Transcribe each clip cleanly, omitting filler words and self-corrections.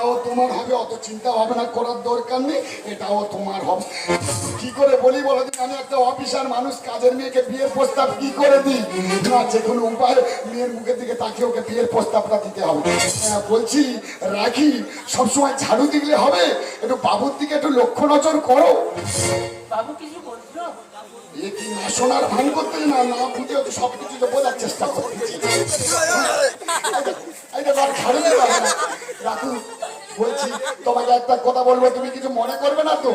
এটাও তোমার হবে, অত চিন্তা ভাবনা করার দরকার নেই, এটাও তোমার হবে। কি করে বলি বলো দিন, আমি একটা অফিসার মানুষ, কাজের মেয়েকে বিয়ের প্রস্তাব কি করে দিই? না, যে কোনো উপায় মেয়ের মুখের দিকে তাকিয়ে ওকে বিয়ের প্রস্তাবটা দিতে হবে। বলছি রাখি, সবসময় ঝাড়ু দিলে হবে, একটু বাবুর দিকে একটু লক্ষ্য নজর করো। বাবু কিছু বলছো? এ কি না শোনার ভান করতে, না না বুঝে তো সবকিছু তো বোঝার চেষ্টা করতেছি। রাখু, বলছি তোমাকে একটা কথা বলবো, তুমি কিছু মনে করবে না তো?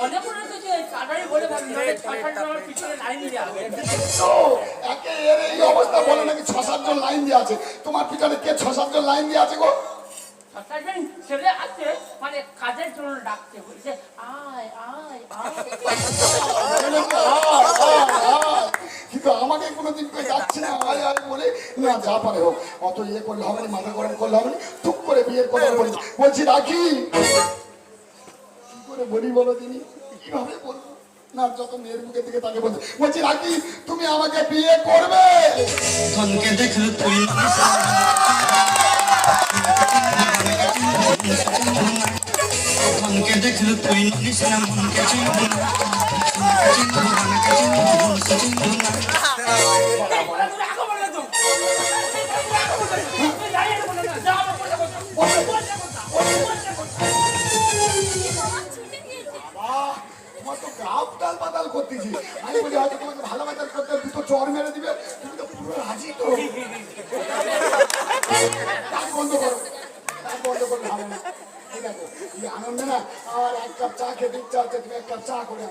মনে করে তো যে তাড়াতাড়ি বলে ভাবি আমার পিছনে লাইন দিয়ে যাবে। তো একে এর এই অবস্থা বলে নাকি 6-7 জন লাইন দিয়ে আছে। তোমার পিছনে কে 6-7 জন লাইন দিয়ে আছে গো? ছেলে আছে, মানে কাজের জন্য ডাকতে বলছে আয় আয় আয়। কিন্তু আমাকে কোনোদিন কেউ যাচ্ছে না আয় আয় বলে। না, যা পারে হোক, অত ইয়ে করলে হবে না, মাথা গরম করলে হবে না, টুক করে বিয়ের কথা বলি। বলছি রাখি, কি করে বলি বলো দিনি, কিভাবে বলবো? না, যত মেয়ের মুখের দিকে তাকে বলছে, বলছি রাখি তুমি আমাকে বিয়ে করবে? ধনকে দেখলে তুই ধনকে দেখলে তুই নিস না, মনকে চিনব না, করতেছি আমি বলি হয়তো তোমাকে ভালোবাসার করতে দুটো চর মেরে দিবে, তুমি তো পুরো রাজি। তো বন্ধ করো, বন্ধ করলে হবে না। ঠিক আছে, আনন্দ না আর এক কাপ চা খেতে ইচ্ছা হচ্ছে, তুমি এক কাপ চা করে।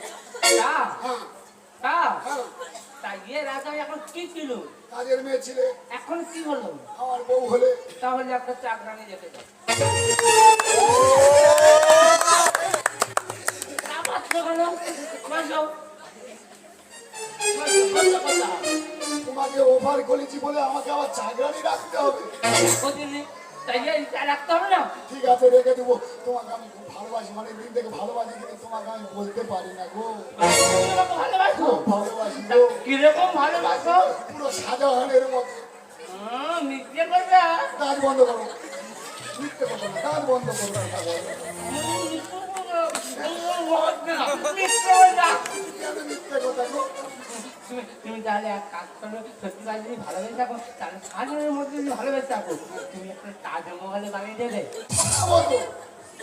এখন কি ছিল? কাজের মেয়ে ছিলে, এখন কি হলো? আমার বউ হলে। তাহলে একটা চাকরানি যেতে চাই। তোমাকে ওভার করেছি বলে আমাকে আবার চাকরানি রাখতে হবে? রাখতে হবে না? ঠিক আছে, রেখে দেবো। তোমাকে আমি খুব ভালোবাসি, মানে দিন থেকে ভালোবাসি, কিন্তু তোমাকে আমি বলতে পারি না গো। ভালোবাসো? ভালোবাসি গো। কিরকম ভালোবাসো? পুরো শাহজাহানের মতো। মিথ্যে করবে? কাজ বন্ধ করো, মিথ্যে কথা না, কাজ বন্ধ করো। মিথ্যে কথা গো। তুমি তাহলে এক কাজ করো, সত্যি কাজ যদি ভালোবেসে থাকো, তাহলে সাজানোর মধ্যে যদি ভালোবেসে থাকো, তুমি একটা তাজমহলে বানিয়ে দেবে।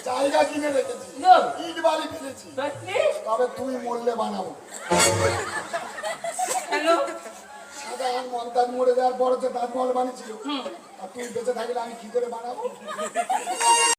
জায়গা কিনে রেখেছি, ইট বালি ফেলেছি, তবে তুমি মরলে বানাবো। শাহজাহান মমতাজ মরে যাওয়ার পর যে তাজমহল বানিয়েছিল, আর তুমি বেঁচে থাকলে আমি কি করে বানাবো?